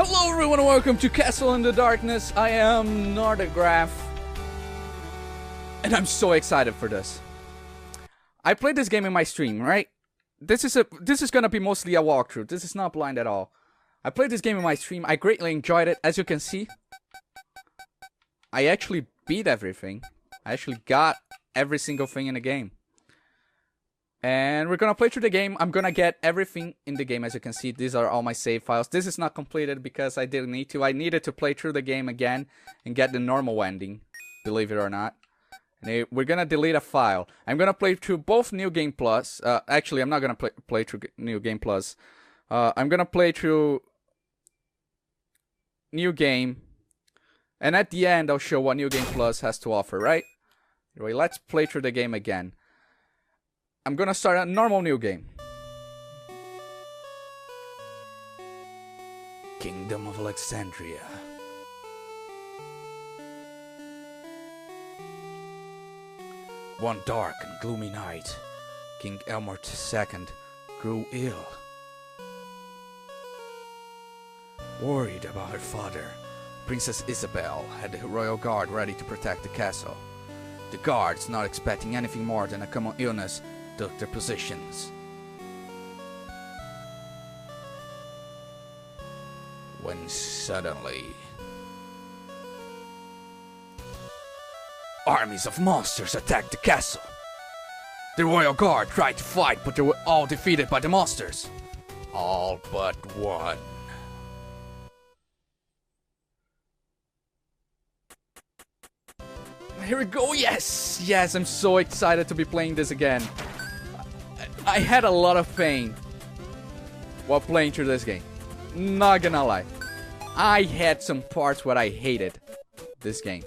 Hello everyone and welcome to Castle in the Darkness. I am Nordigraph. And I'm so excited for this. I played this game in my stream, right? This is gonna be mostly a walkthrough. This is not blind at all. I played this game in my stream. I greatly enjoyed it. As you can see, I actually beat everything. I actually got every single thing in the game. And we're gonna play through the game. I'm gonna get everything in the game. As you can see, these are all my save files. This is not completed because I didn't need to. I needed to play through the game again and get the normal ending, believe it or not. And we're gonna delete a file. I'm gonna play through both New Game Plus. Actually, I'm not gonna play through New Game Plus. I'm gonna play through New Game, and at the end, I'll show what New Game Plus has to offer. Right? Anyway, let's play through the game again. I'm gonna start a normal new game. Kingdom of Alexandria. One dark and gloomy night, King Elmer II grew ill. Worried about her father, Princess Isabel had the royal guard ready to protect the castle. The guards, not expecting anything more than a common illness, took their positions. When suddenly, armies of monsters attacked the castle. The royal guard tried to fight, but they were all defeated by the monsters. All but one. Here we go, yes! Yes, I'm so excited to be playing this again. I had a lot of pain while playing through this game. Not gonna lie. I had some parts where I hated this game.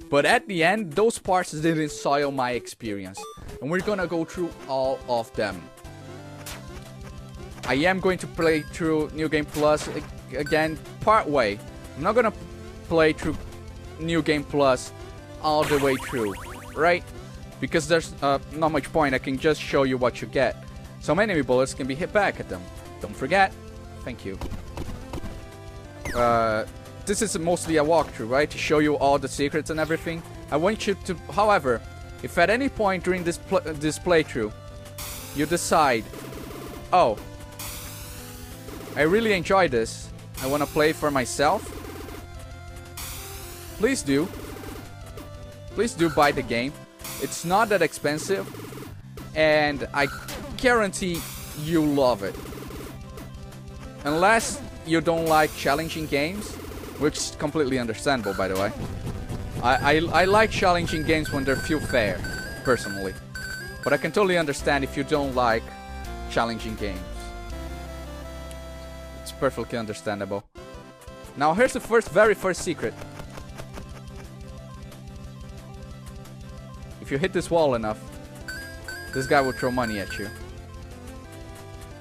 But at the end, those parts didn't soil my experience. And we're gonna go through all of them. I am going to play through New Game Plus again, part way. I'm not gonna play through New Game Plus all the way through, right? Because there's not much point. I can just show you what you get. Some enemy bullets can be hit back at them. Don't forget. Thank you. This is mostly a walkthrough, right? To show you all the secrets and everything. I want you to, however, if at any point during this playthrough you decide, oh, I really enjoy this, I want to play for myself, please do. Please do buy the game. It's not that expensive, and I guarantee you love it. Unless you don't like challenging games, which is completely understandable, by the way. I like challenging games when they feel fair, personally. But I can totally understand if you don't like challenging games. It's perfectly understandable. Now here's the very first secret. If you hit this wall enough, this guy will throw money at you.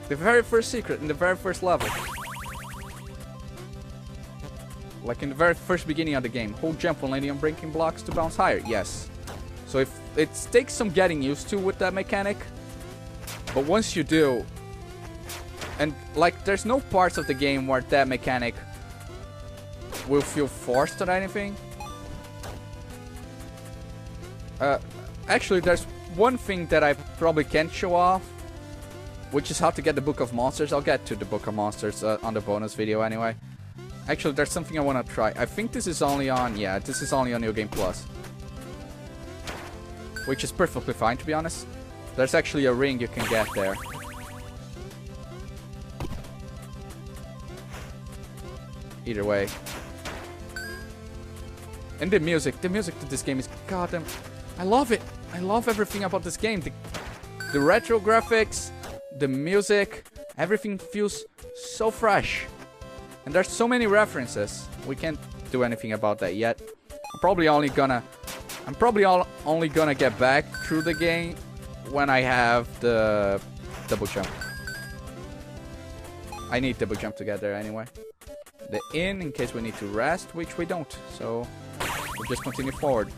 The very first secret in the very first level. Like in the very first beginning of the game. Hold jump when landing on breaking blocks to bounce higher. Yes. So if it takes some getting used to with that mechanic. But once you do, and like there's no parts of the game where that mechanic will feel forced or anything. Actually, there's one thing that I probably can't show off, which is how to get the Book of Monsters. I'll get to the Book of Monsters on the bonus video anyway. Actually, there's something I want to try. I think this is only on, yeah, this is only on New Game Plus. Which is perfectly fine, to be honest. There's actually a ring you can get there. Either way. And the music to this game is goddamn... I love it. I love everything about this game. The retro graphics, the music, everything feels so fresh. And there's so many references. We can't do anything about that yet. I'm probably only gonna get back through the game when I have the double jump. I need double jump to get there anyway. The inn in case we need to rest, which we don't. So we'll just continue forward.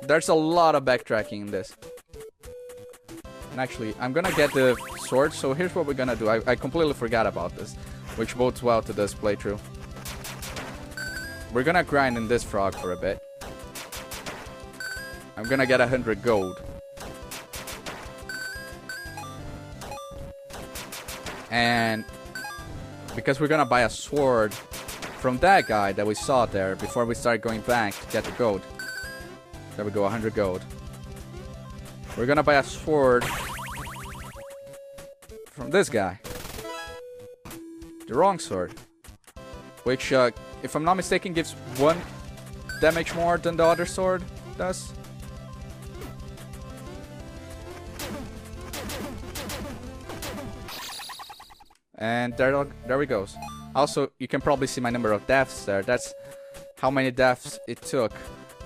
There's a lot of backtracking in this. And actually, I'm gonna get the sword, so here's what we're gonna do. I completely forgot about this, which bodes well to this playthrough. We're gonna grind in this frog for a bit. I'm gonna get 100 gold. And because we're gonna buy a sword from that guy that we saw there before we start going back to get the gold. There we go, 100 gold. We're gonna buy a sword from this guy. The wrong sword. Which, if I'm not mistaken, gives 1 damage more than the other sword does. And there we goes. Also, you can probably see my number of deaths there. That's how many deaths it took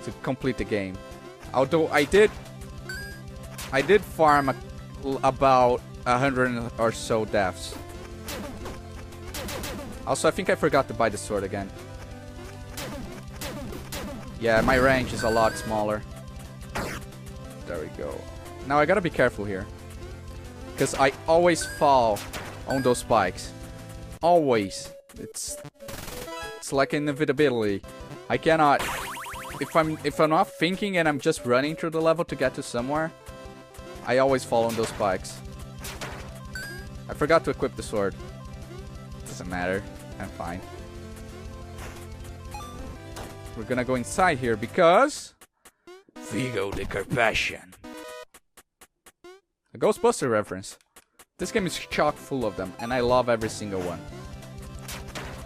to complete the game. Although I did farm about 100 or so deaths. Also, I think I forgot to buy the sword again. Yeah, my range is a lot smaller. There we go. Now I gotta be careful here, because I always fall on those spikes. Always. It's like inevitability. I cannot. If I'm not thinking and I'm just running through the level to get to somewhere, I always fall on those spikes. I forgot to equip the sword. Doesn't matter. I'm fine. We're gonna go inside here because Vigo the Carpathian. A Ghostbuster reference. This game is chock full of them, and I love every single one.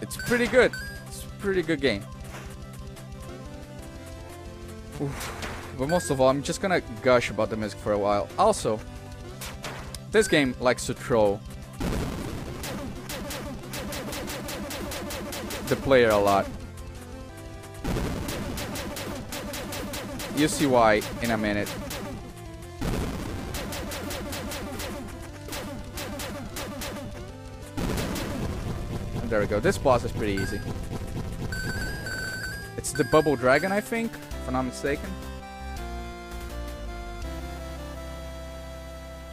It's pretty good. It's a pretty good game. Oof. But most of all, I'm just gonna gush about the music for a while. Also, this game likes to troll the player a lot. You'll see why in a minute. And there we go. This boss is pretty easy. It's the Bubble Dragon, I think, if I'm not mistaken.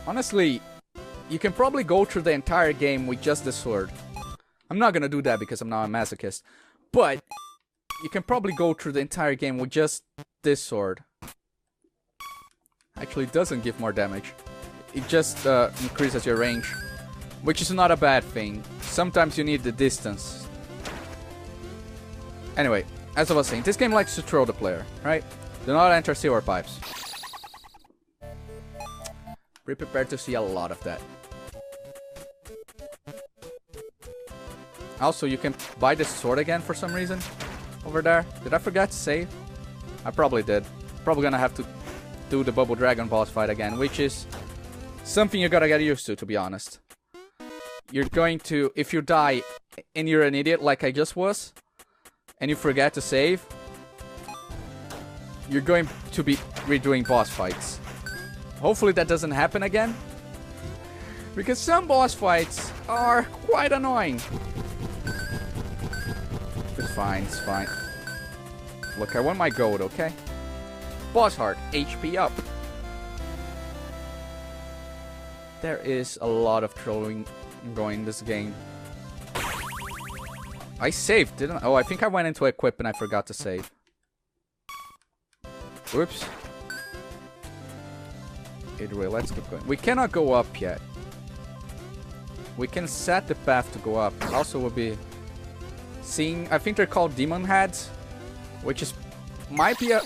Honestly, you can probably go through the entire game with just the sword. I'm not gonna do that because I'm not a masochist. But you can probably go through the entire game with just this sword. Actually, it doesn't give more damage. It just increases your range, which is not a bad thing. Sometimes you need the distance. Anyway, as I was saying, this game likes to troll the player, right? Do not enter sewer pipes. Be prepared to see a lot of that. Also, you can buy this sword again for some reason. Over there. Did I forget to save? I probably did. Probably gonna have to do the Bubble Dragon boss fight again, which is something you gotta get used to be honest. You're going to, if you die and you're an idiot like I just was, and you forget to save, you're going to be redoing boss fights. Hopefully that doesn't happen again, because some boss fights are quite annoying. It's fine, it's fine. Look, I want my gold, okay? Boss heart, HP up. There is a lot of trolling going in this game. I saved, didn't I? Oh, I think I went into equip and I forgot to save. Whoops. Either way, let's keep going. We cannot go up yet. We can set the path to go up. Also, we'll be seeing, I think they're called demon heads, which is, might be a,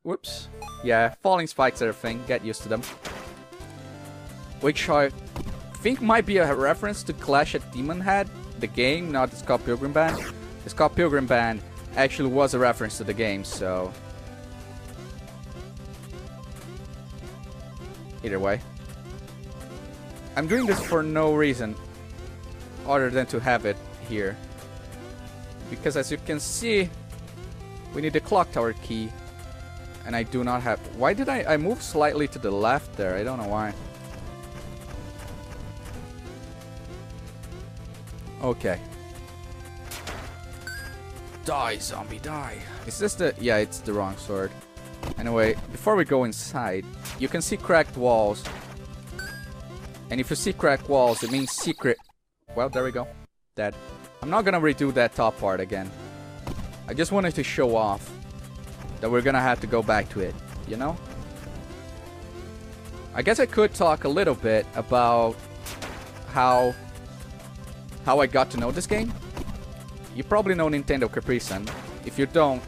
whoops. Yeah, falling spikes are a thing. Get used to them. Which I think might be a reference to Clash at Demon Head, the game, not the Scott Pilgrim Band. The Scott Pilgrim Band actually was a reference to the game, so either way. I'm doing this for no reason other than to have it here. Because as you can see, we need the clock tower key. And I do not have... Why did I moved slightly to the left there? I don't know why. Okay. Die, zombie, die. Is this the... Yeah, it's the wrong sword. Anyway, before we go inside, you can see cracked walls. And if you see cracked walls, it means secret... Well, there we go. Dead. I'm not gonna redo that top part again. I just wanted to show off that we're gonna have to go back to it, you know? I guess I could talk a little bit about how I got to know this game. You probably know Nintendo Capri Sun. If you don't,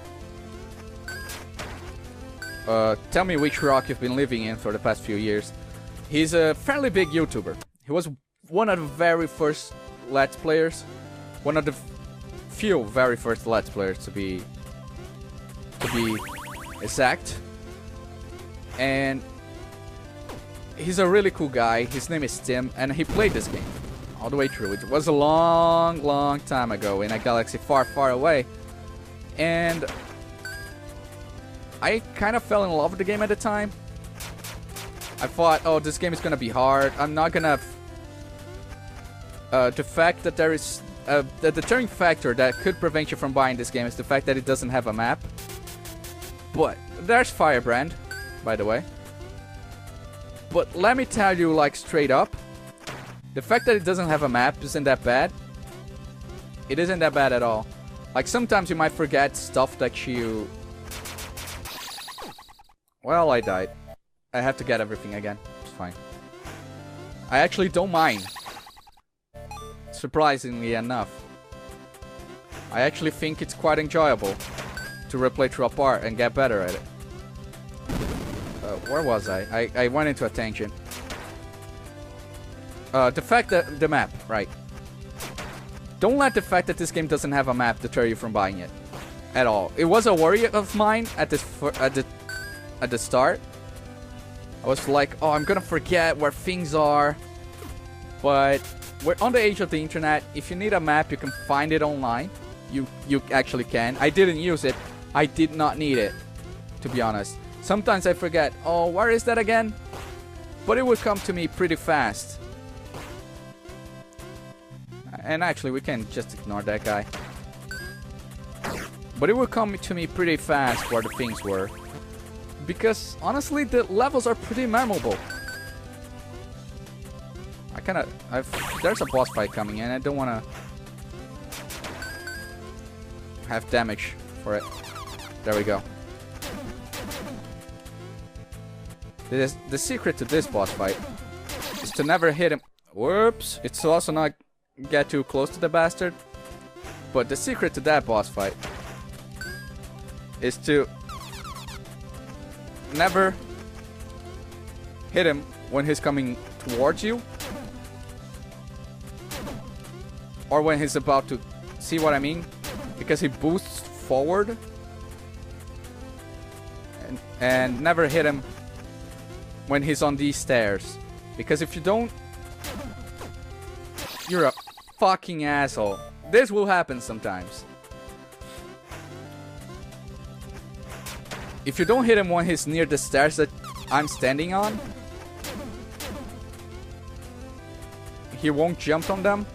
tell me which rock you've been living in for the past few years. He's a fairly big YouTuber. He was one of the very first Let's Players. One of the few very first Let's Players to be exact. And he's a really cool guy. His name is Tim, and he played this game all the way through. It was a long, long time ago in a galaxy far, far away. And I kind of fell in love with the game at the time. I thought, oh, this game is gonna be hard. I'm not gonna... the fact that there is... the deterring factor that could prevent you from buying this game is the fact that it doesn't have a map. But there's Firebrand, by the way. But let me tell you, like, straight up, the fact that it doesn't have a map isn't that bad. It isn't that bad at all. Like, sometimes you might forget stuff that you... Well, I died. I have to get everything again. It's fine. I actually don't mind. Surprisingly enough. I actually think it's quite enjoyable to replay through a part and get better at it. Where was I? I went into a tangent. The fact that... The map, right. Don't let the fact that this game doesn't have a map deter you from buying it. At all. It was a worry of mine at the start. I was like, oh, I'm gonna forget where things are. But we're on the age of the internet. If you need a map, you can find it online. You actually can. I didn't use it. I did not need it, to be honest. Sometimes I forget, oh, where is that again? But it would come to me pretty fast. And actually, we can just ignore that guy. But it would come to me pretty fast where the things were. Because, honestly, the levels are pretty memorable. There's a boss fight coming in. I don't want to have damage for it. There we go. The secret to this boss fight is to never hit him. Whoops. It's to also not get too close to the bastard. But the secret to that boss fight is to never hit him when he's coming towards you. Or when he's about to... See what I mean? Because he boosts forward. And never hit him when he's on these stairs. Because if you don't... You're a fucking asshole. This will happen sometimes. If you don't hit him when he's near the stairs that I'm standing on, he won't jump on them.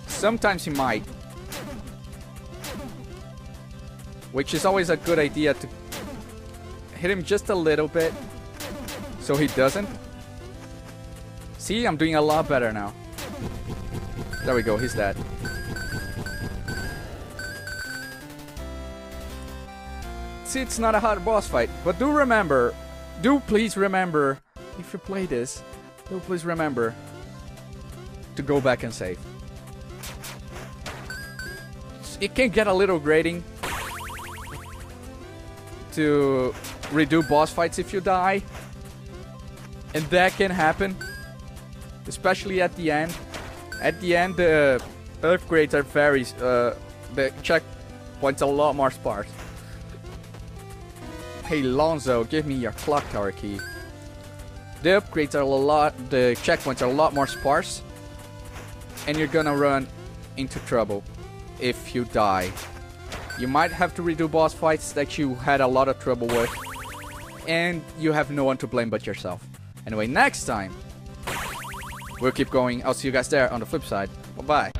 Sometimes he might. Which is always a good idea to hit him just a little bit so he doesn't. See, I'm doing a lot better now. There we go, he's dead. See, it's not a hard boss fight, but do please remember, if you play this, do please remember to go back and save. It can get a little grating to redo boss fights if you die, and that can happen, especially at the end. At the end, the upgrades are very, the checkpoints are a lot more sparse. Hey Lonzo, give me your clock tower key. The upgrades are the checkpoints are a lot more sparse, and you're gonna run into trouble if you die. You might have to redo boss fights that you had a lot of trouble with, and you have no one to blame but yourself. Anyway, next time, we'll keep going. I'll see you guys there on the flip side. Bye-bye.